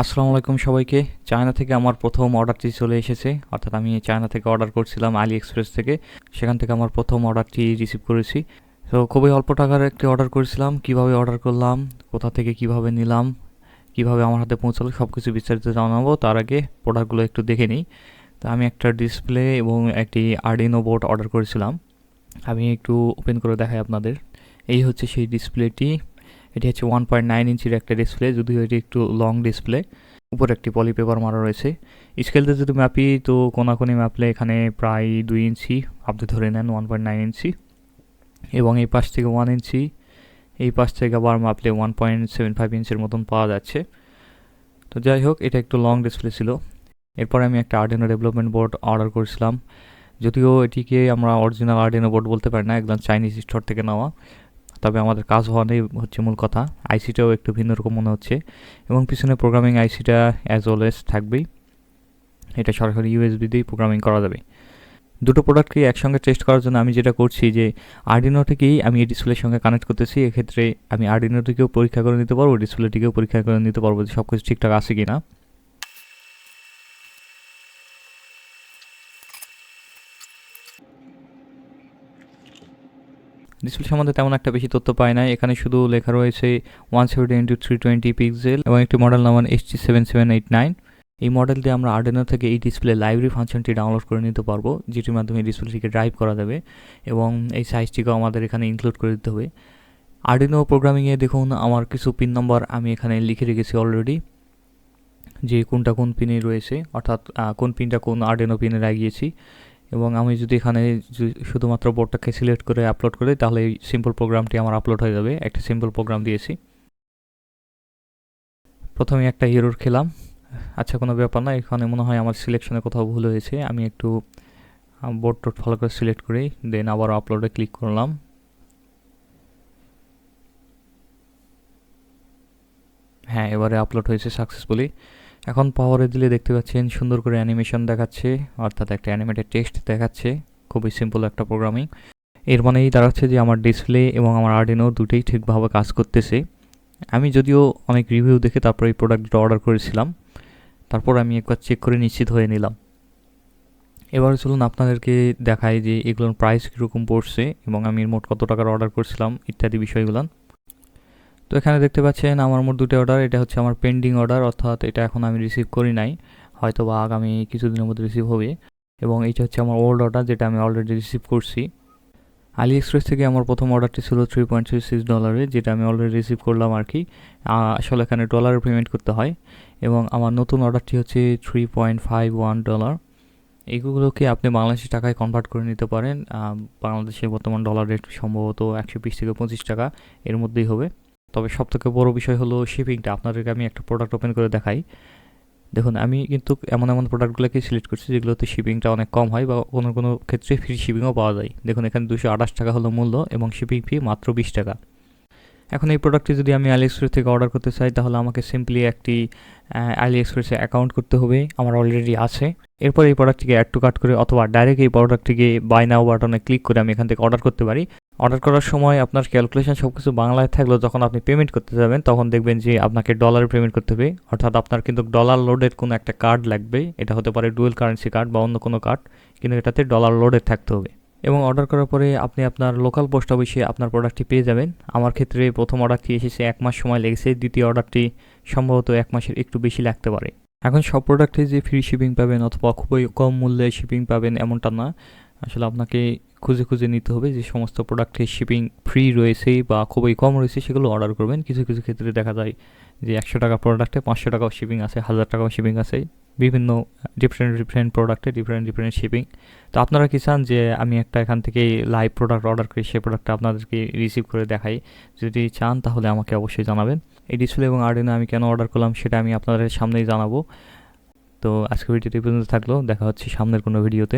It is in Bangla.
আসসালামু আলাইকুম সবাইকে। চায়না থেকে আমার প্রথম অর্ডারটি চলে এসেছে, অর্থাৎ আমি চায়না থেকে অর্ডার করছিলাম আলি এক্সপ্রেস থেকে। সেখান থেকে আমার প্রথম অর্ডারটি রিসিভ করেছি। তো খুবই অল্প টাকার একটি অর্ডার করেছিলাম। কিভাবে অর্ডার করলাম, কোথা থেকে কিভাবে নিলাম, কিভাবে আমার হাতে পৌঁছালো, সব কিছু বিস্তারিত জানাবো। তার আগে প্রোডাক্টগুলো একটু দেখে নিই। তো আমি একটা ডিসপ্লে এবং একটি আরডিনো বোর্ড অর্ডার করেছিলাম। আমি একটু ওপেন করে দেখাই আপনাদের। এই হচ্ছে সেই ডিসপ্লেটি। এটি হচ্ছে 1.9 ইঞ্চির একটা ডিসপ্লে, যদিও এটি একটু লং ডিসপ্লে। উপরে একটি পলি পেপার মারা রয়েছে। স্কেলতে যদি মাপি তো কোনাকুনি মাপলে এখানে প্রায় 2 ইঞ্চি আপনি ধরে নেন, 1.9 ইঞ্চি। এবং এই পাশ থেকে 1 ইঞ্চি, এই পাশ থেকে আবার মাপলে 1.75 ইঞ্চির মতন পাওয়া যাচ্ছে। তো যাই হোক, এটা একটু লং ডিসপ্লে ছিল। এরপর আমি একটা আরডিনো ডেভেলপমেন্ট বোর্ড অর্ডার করেছিলাম। যদিও এটিকে আমরা অরিজিনাল আরডিনো বোর্ড বলতে পারি না, একদম চাইনিজ স্টোর থেকে নেওয়া। তবে আমাদের কাজ হওয়াটাই হচ্ছে মূল কথা। আইসিটাও একটু ভিন্ন রকম মনে হচ্ছে, এবং পিছনে প্রোগ্রামিং আইসিটা অ্যাজ অলওয়েজ থাকবেই। এটা সরাসরি ইউএসবি দিয়েই প্রোগ্রামিং করা যাবে। দুটো প্রোডাক্টকে একসঙ্গে টেস্ট করার জন্য আমি যেটা করছি যে আরডিনো থেকেই আমি এই ডিসপ্লের সঙ্গে কানেক্ট করতেছি। এক্ষেত্রে আমি আরডিনোটিকেও পরীক্ষা করে নিতে পারবো, ডিসপ্লেটিকেও পরীক্ষা করে নিতে পারবো যে সব কিছু ঠিকঠাক আছে কি না। ডিসপ্লে সম্বন্ধে তেমন একটা বেশি তথ্য পাই নাই। এখানে শুধু লেখা রয়েছে 170x320 পিক্সেল এবং একটি মডেল নাম্বার HT7789। এই মডেল দিয়ে আমরা আরডিনো থেকে এই ডিসপ্লে লাইব্রেরি ফাংশনটি ডাউনলোড করে নিতে পারবো, যেটির মাধ্যমে ডিসপ্লেটিকে ড্রাইভ করা যাবে, এবং এই সাইজটিকেও আমাদের এখানে ইনক্লুড করে দিতে হবে। আরডিনো প্রোগ্রামিংয়ে দেখুন আমার কিছু পিন নাম্বার আমি এখানে লিখে রেখেছি অলরেডি, যে কোনটা কোন পিনে রয়েছে, অর্থাৎ কোন পিনটা কোন আরডিনো পিনে লাগিয়েছি। এবং আমি যদি এখানে শুধুমাত্র বোর্ডটাকে সিলেক্ট করে আপলোড করি, তাহলে এই সিম্পল প্রোগ্রামটি আমার আপলোড হয়ে যাবে। একটা সিম্পল প্রোগ্রাম দিয়েছি। প্রথমে একটা এরর খেলাম। আচ্ছা, কোনো ব্যাপার না, এখানে মনে হয় আমার সিলেকশনে কোথাও ভুল হয়েছে। আমি একটু বোর্ড টোড ভালো করে সিলেক্ট করি, দেন আবার আপলোডে ক্লিক করলাম। হ্যাঁ, এবারে আপলোড হয়েছে সাকসেসফুলি। এখন পাওয়ারে দিলে দেখতে পাচ্ছেন সুন্দর করে অ্যানিমেশন দেখাচ্ছে, অর্থাৎ একটা অ্যানিমেটেড টেক্সট দেখাচ্ছে। খুবই সিম্পল একটা প্রোগ্রামিং। এর মানেই দাঁড়াচ্ছে যে আমার ডিসপ্লে এবং আমার আরডিনো দুটোই ঠিকভাবে কাজ করতেছে। আমি যদিও অনেক রিভিউ দেখে তারপর এই প্রোডাক্টটা অর্ডার করেছিলাম, তারপর আমি একবার চেক করে নিশ্চিত হয়ে নিলাম। এবার চলুন আপনাদেরকে দেখাই যে এগুলোর প্রাইস কীরকম পড়ছে এবং আমি মোট কত টাকার অর্ডার করছিলাম ইত্যাদি বিষয়গুলো। তো এখানে দেখতে পাচ্ছেন আমার মোট দুটো অর্ডার। এটা হচ্ছে আমার পেন্ডিং অর্ডার, অর্থাৎ এটা এখন আমি রিসিভ করি নাই, হয়তো বা আগামী কিছুদিনের মধ্যে রিসিভ হবে। এবং এইটা হচ্ছে আমার ওল্ড অর্ডার, যেটা আমি অলরেডি রিসিভ করছি। আলি এক্সপ্রেস থেকে আমার প্রথম অর্ডারটি ছিল $3.36, যেটা আমি অলরেডি রিসিভ করলাম আর কি। আসলে এখানে ডলারে পেমেন্ট করতে হয়। এবং আমার নতুন অর্ডারটি হচ্ছে $3.51। এইগুলোকে আপনি বাংলাদেশি টাকায় কনভার্ট করে নিতে পারেন। বাংলাদেশে বর্তমান ডলার রেট সম্ভবত 120 থেকে 25 টাকা এর মধ্যেই হবে। তবে সবথেকে বড় বিষয় হলো শিপিংটা। আপনাদেরকে আমি একটা প্রোডাক্ট ওপেন করে দেখাই। দেখুন, আমি কিন্তু এমন এমন প্রোডাক্টগুলোকে সিলেক্ট করছি যেগুলোতে শিপিংটা অনেক কম হয়, বা কোনো কোনো ক্ষেত্রে ফ্রি শিপিংও পাওয়া যায়। দেখুন, এখানে 228 টাকা হলো মূল্য এবং শিপিং ফি মাত্র 20 টাকা। এখন এই প্রোডাক্টটি যদি আমি আলি এক্সপ্রেস থেকে অর্ডার করতে চাই, তাহলে আমাকে সিম্পলি একটি আলি এক্সপ্রেসে অ্যাকাউন্ট করতে হবে, আমার অলরেডি আছে। এরপর এই প্রোডাক্টটিকে অ্যাড টু কার্ট করে অথবা ডাইরেক্ট এই প্রোডাক্টটিকে বাই নাও বাটনে ক্লিক করে আমি এখান থেকে অর্ডার করতে পারি। অর্ডার করার সময় আপনার ক্যালকুলেশন সব কিছু বাংলায় থাকলেও যখন আপনি পেমেন্ট করতে যাবেন, তখন দেখবেন যে আপনাকে ডলারে পেমেন্ট করতে হবে, অর্থাৎ আপনার কিন্তু ডলার লোডের কোনো একটা কার্ড লাগবে। এটা হতে পারে ডুয়েল কারেন্সি কার্ড বা অন্য কোনো কার্ড, কিন্তু এটাতে ডলার লোডের থাকতে হবে। এবং অর্ডার করার পরে আপনি আপনার লোকাল পোস্ট অফিসে আপনার প্রোডাক্টটি পেয়ে যাবেন। আমার ক্ষেত্রে প্রথম অর্ডারটি এসেছে 1 মাস সময় লেগেছে, দ্বিতীয় অর্ডারটি সম্ভবত 1 মাসের একটু বেশি লাগতে পারে। এখন সব প্রোডাক্টে যে ফ্রি শিপিং পাবেন অথবা খুবই কম মূল্যে শিপিং পাবেন এমনটা না। আসলে আপনাকে খুঁজে খুঁজে নিতে হবে যে সমস্ত প্রোডাক্টে শিপিং ফ্রি রয়েছে বা খুবই কম রয়েছে, সেগুলো অর্ডার করবেন। কিছু কিছু ক্ষেত্রে দেখা যায় যে 100 টাকা প্রোডাক্টে 500 টাকাও শিপিং আছে, 1000 টাকাও শিপিং আছে। বিভিন্ন ডিফারেন্ট প্রোডাক্টে ডিফারেন্ট শিপিং। তো আপনারা কি চান যে আমি একটা এখান থেকে লাইভ প্রোডাক্ট অর্ডার করি, সেই প্রোডাক্টটা আপনাদেরকে রিসিভ করে দেখাই? যদি চান তাহলে আমাকে অবশ্যই জানাবেন। এই ডিসপ্লে এবং আরডিনো আমি কেন অর্ডার করলাম সেটা আমি আপনাদের সামনেই জানাবো। তো আজকে ভিডিওটি পর্যন্ত থাকলো, দেখা হচ্ছে সামনের কোনো ভিডিওতে।